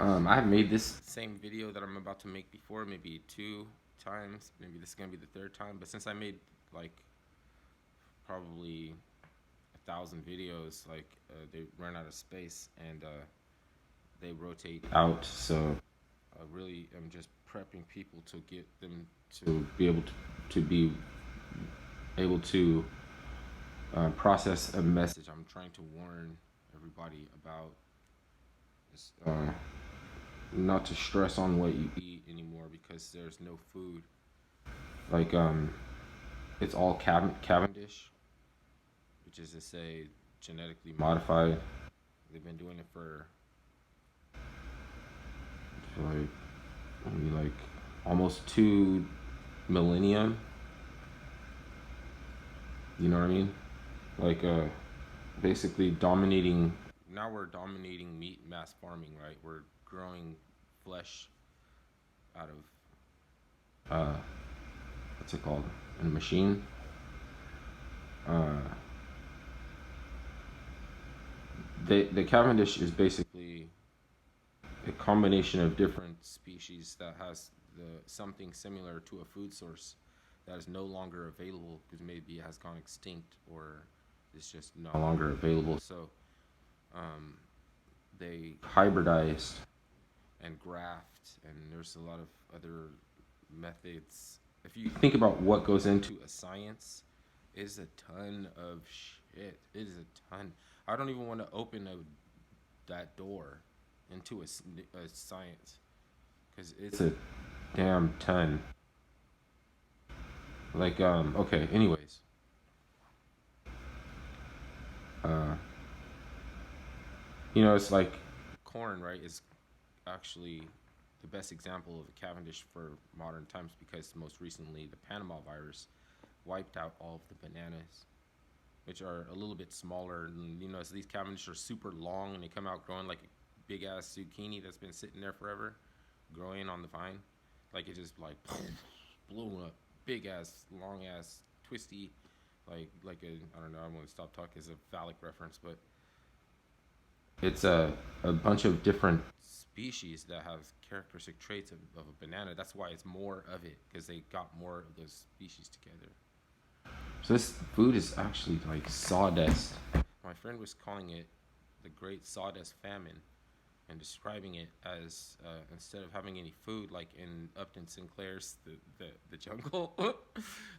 I have made this same video that I'm about to make before, maybe 2 times. Maybe this is gonna be the third time. But since I made like probably 1,000 videos, like they run out of space and they rotate out. So I really am just prepping people to get them to be able to process a message. I'm trying to warn everybody about this. Not to stress on what you eat anymore because there's no food. Like it's all Cavendish, which is to say genetically modified. They've been doing it for like maybe like almost 2 millennium. You know what I mean? Like basically dominating. Now we're dominating meat mass farming, right? We're growing flesh out of what's it called? A machine. Uh, the Cavendish is basically a combination of different species that has something similar to a food source that is no longer available because maybe it has gone extinct or it's just no longer available. So um, they hybridized and graft, and there's a lot of other methods. If you think about what goes into a science, is a ton of shit. It is a ton. I don't even want to open that door into a science because it's a damn ton. Like okay. Anyways, uh, it's like corn, right? Is actually the best example of a Cavendish for modern times because most recently the Panama virus wiped out all of the bananas, which are a little bit smaller. And, so these Cavendish are super long and they come out growing like a big ass zucchini that's been sitting there forever, growing on the vine. Like it just like blew up, big ass, long ass, twisty, like a I don't know. I'm gonna stop talking as a phallic reference, but it's a bunch of different species that have characteristic traits of a banana. That's why it's more of it because they got more of those species together. So this food is actually like sawdust. My friend was calling it the Great Sawdust Famine and describing it as instead of having any food, like in Upton Sinclair's the Jungle,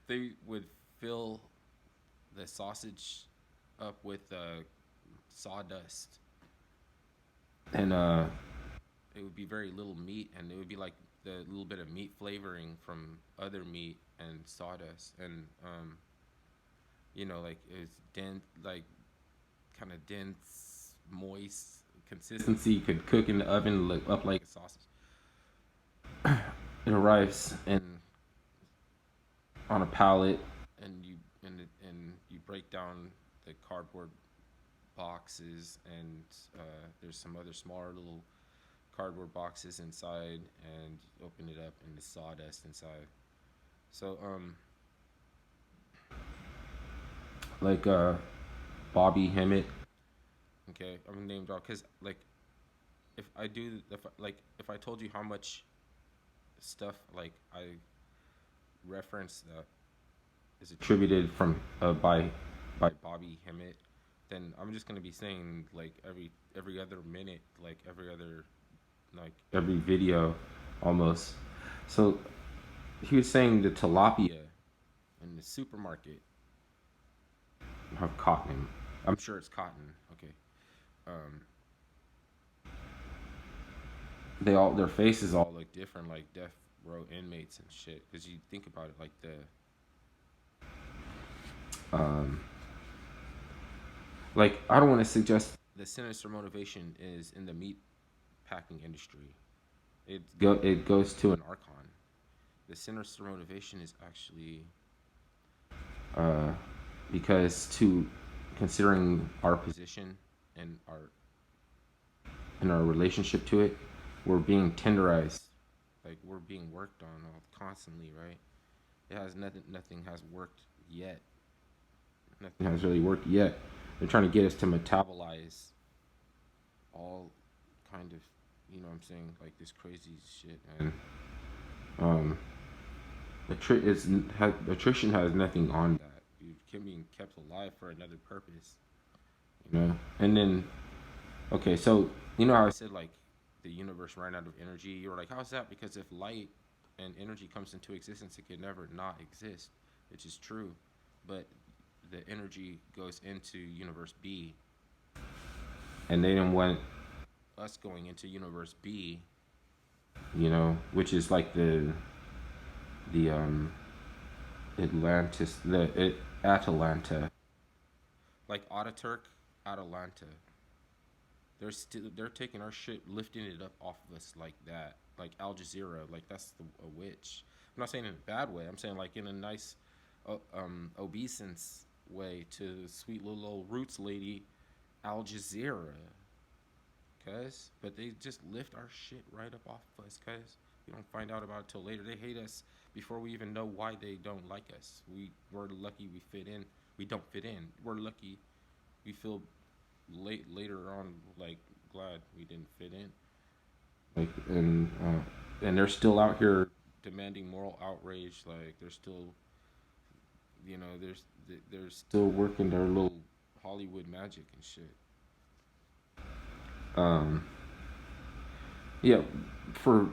they would fill the sausage up with sawdust, and it would be very little meat, and it would be like the little bit of meat flavoring from other meat and sawdust, and like it's dense, like kind of dense, moist consistency. You could cook in the oven up like a sausage. It arrives on a pallet, and you break down the cardboard boxes, and there's some other smaller little cardboard boxes inside, and you open it up, and the sawdust inside. So like Bobby Hemmett. Okay, I'm named dog because like if I told you how much stuff like I reference that is attributed from by Bobby Hemmett, then I'm just gonna be saying like every other minute, like every video, almost. So he was saying the tilapia in the supermarket have cotton. I'm sure it's cotton. Okay. Um, their faces all look different, like death row inmates and shit. Because you think about it, like um, like I don't want to suggest the sinister motivation is in the meat packing industry. It goes to an archon. The sinister motivation is actually uh, because to considering our position and our relationship to it, we're being tenderized, like we're being worked on all constantly, right? It has nothing has worked yet. Nothing has really worked yet. They're trying to get us to metabolize all kind of you know what I'm saying, like this crazy shit. And um, attrition has nothing on that. You can be kept alive for another purpose, you know. And then okay, so you know how I said like the universe ran out of energy. You were like, how's that? Because if light and energy comes into existence, it can never not exist, which is true. But the energy goes into universe B, and they didn't want us going into universe B, you know, which is like the Atlantis, Atalanta, like Ataturk, Atalanta. They're taking our shit, lifting it up off of us like that, like Al Jazeera, like that's a witch. I'm not saying in a bad way. I'm saying like in a nice, obeisance way to the sweet little old roots lady, Al Jazeera, cuz. But they just lift our shit right up off of us, cuz. We don't find out about it till later. They hate us before we even know why they don't like us. We're lucky we fit in. We don't fit in. We're lucky we feel later on like glad we didn't fit in. Like and they're still out here demanding moral outrage. Like they're still, you know, they're still working their little Hollywood magic and shit. Um, yeah, for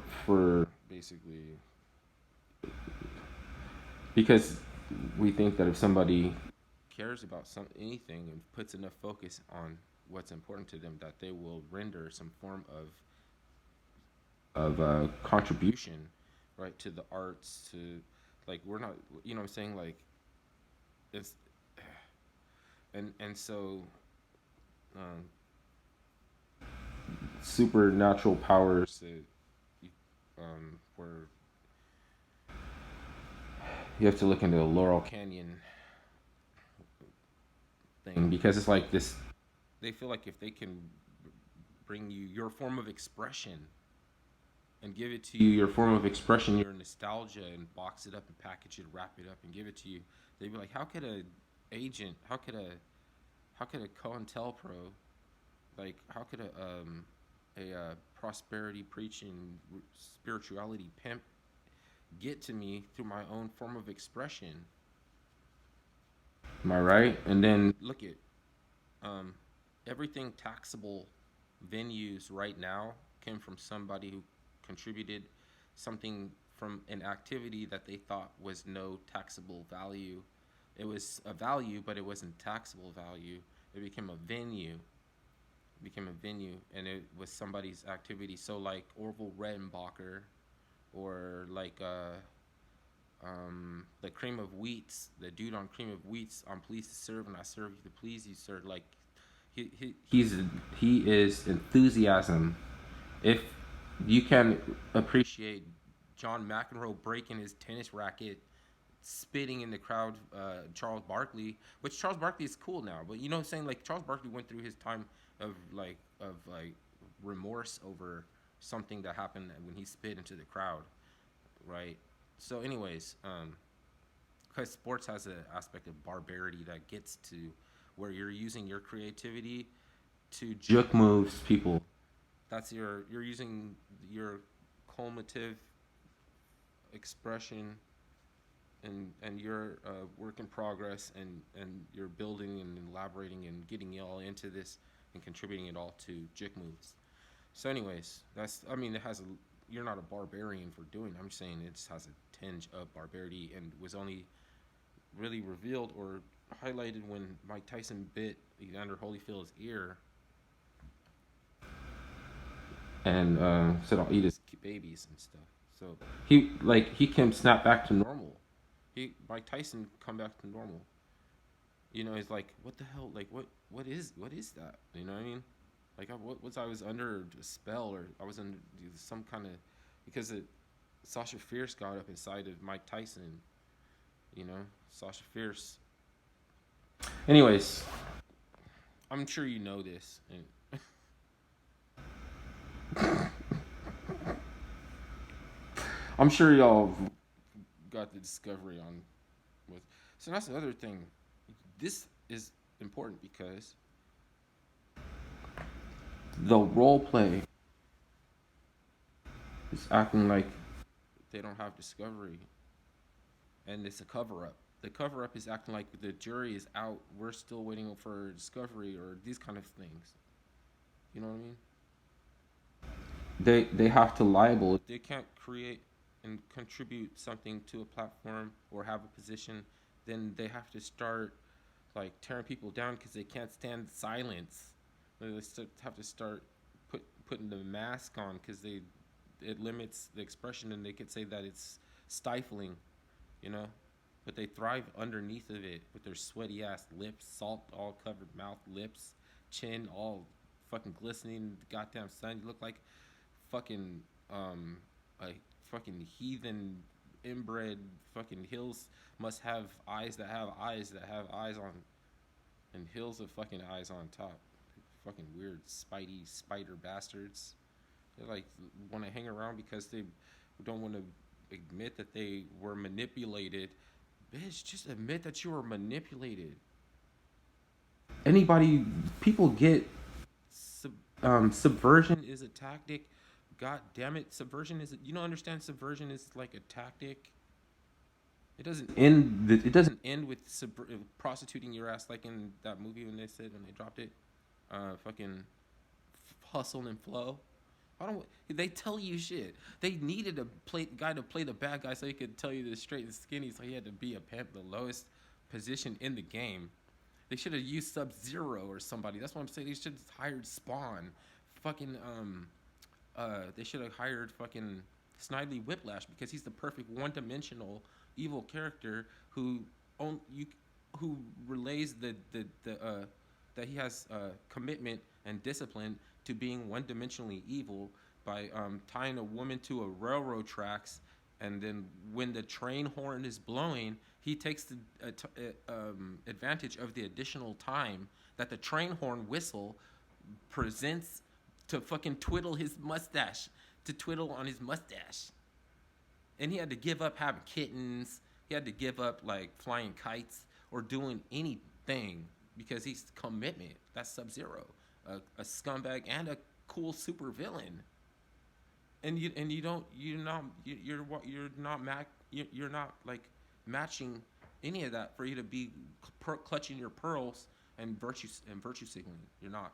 basically because we think that if somebody cares about anything and puts enough focus on what's important to them, that they will render some form of contribution, right, to the arts, to like we're not, you know, what I'm saying like it's and so um, supernatural powers that where you have to look into the Laurel Canyon thing because it's like this. They feel like if they can bring you your form of expression and give it to you, your form of expression, your nostalgia, and box it up and package it, wrap it up, and give it to you, they'd be like, how could a agent, how could a COINTELPRO, like, how could a prosperity preaching spirituality pimp get to me through my own form of expression? Am I right? And then look at um, everything taxable venues right now came from somebody who contributed something from an activity that they thought was no taxable value. It was a value, but it wasn't taxable value. It became a venue. It became a venue, and it was somebody's activity. So like Orville Redenbacher, or like the Cream of Wheats, the dude on Cream of Wheats, I'm pleased to serve and I serve you to please you, sir. Like he's he is enthusiasm. If you can appreciate John McEnroe breaking his tennis racket, spitting in the crowd, Charles Barkley, which Charles Barkley is cool now, but you know what I'm saying? Like Charles Barkley went through his time of remorse over something that happened when he spit into the crowd, right? So, anyways, because sports has an aspect of barbarity that gets to where you're using your creativity to juke moves people. That's you're using your cumulative expression and your work in progress and you're building and elaborating and getting it all into this and contributing it all to juke moves. So, anyways, that's I mean it has a you're not a barbarian for doing it. I'm just saying it has a tinge of barbarity and was only really revealed or highlighted when Mike Tyson bit Evander Holyfield's ear and said, "I'll eat his babies and stuff." So he can snap back to normal. Mike Tyson come back to normal. You know, he's like, "What the hell? Like, what is that?" You know what I mean? Like, I was under a spell or I was under some kind of because Sasha Fierce got up inside of Mike Tyson. You know, Sasha Fierce. Anyways, I'm sure you know this. And I'm sure y'all got the discovery on with. So that's the other thing. This is important because the role play. It's acting like they don't have discovery, and it's a cover up. The cover up is acting like the jury is out. We're still waiting for discovery or these kind of things. You know what I mean? They have to liable if they can't create and contribute something to a platform or have a position, then they have to start like tearing people down because they can't stand silence. Have to start putting the mask on because they it limits the expression and they could say that it's stifling, you know. But they thrive underneath of it with their sweaty ass lips, salt all covered mouth, lips, chin all fucking glistening in the goddamn sun. You look like fucking a fucking heathen inbred fucking hills must have eyes that have eyes that have eyes on and hills of fucking eyes on top. Fucking weird spidey spider bastards. They like want to hang around because they don't want to admit that they were manipulated. Bitch, just admit that you were manipulated. Anybody, people get subversion is a tactic. God damn it, subversion is. You don't understand. Subversion is like a tactic. It doesn't end. It doesn't end with prostituting your ass like in that movie when they said when they dropped it. Fucking hustle and flow. I don't. They tell you shit. They needed a guy to play the bad guy so he could tell you the straight and skinny. So he had to be a pimp, the lowest position in the game. They should have used Sub Zero or somebody. That's what I'm saying. They should have hired Spawn. Fucking they should have hired fucking Snidely Whiplash because he's the perfect one-dimensional evil character who who relays that he has commitment and discipline to being one-dimensionally evil by tying a woman to a railroad tracks, and then when the train horn is blowing, he takes the advantage of the additional time that the train horn whistle presents to fucking twiddle his mustache, to twiddle on his mustache. And he had to give up having kittens. He had to give up like flying kites or doing anything because he's commitment. That's Sub-Zero, a scumbag and a cool super villain. And you don't you're not like matching any of that for you to be clutching your pearls and virtue signaling. You're not.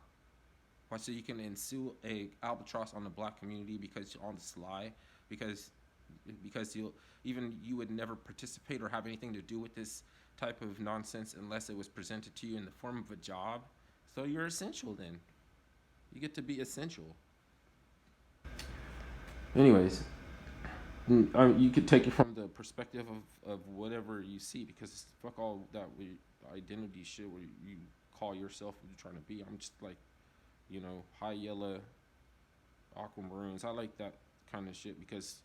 Why? So you can ensue a albatross on the black community because on the sly, because you would never participate or have anything to do with this type of nonsense unless it was presented to you in the form of a job. So you're essential then. You get to be essential. Anyways, you could take it from the perspective of whatever you see because fuck all that identity shit where you call yourself what you're trying to be. I'm just like, high yellow, aquamaroons. I like that kind of shit because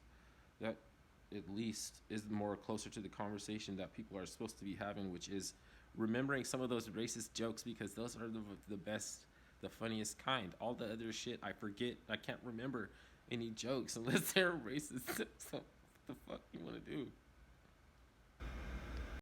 that at least is more closer to the conversation that people are supposed to be having, which is remembering some of those racist jokes because those are the best, the funniest kind. All the other shit I forget. I can't remember any jokes unless they're racist. So what the fuck you want to do?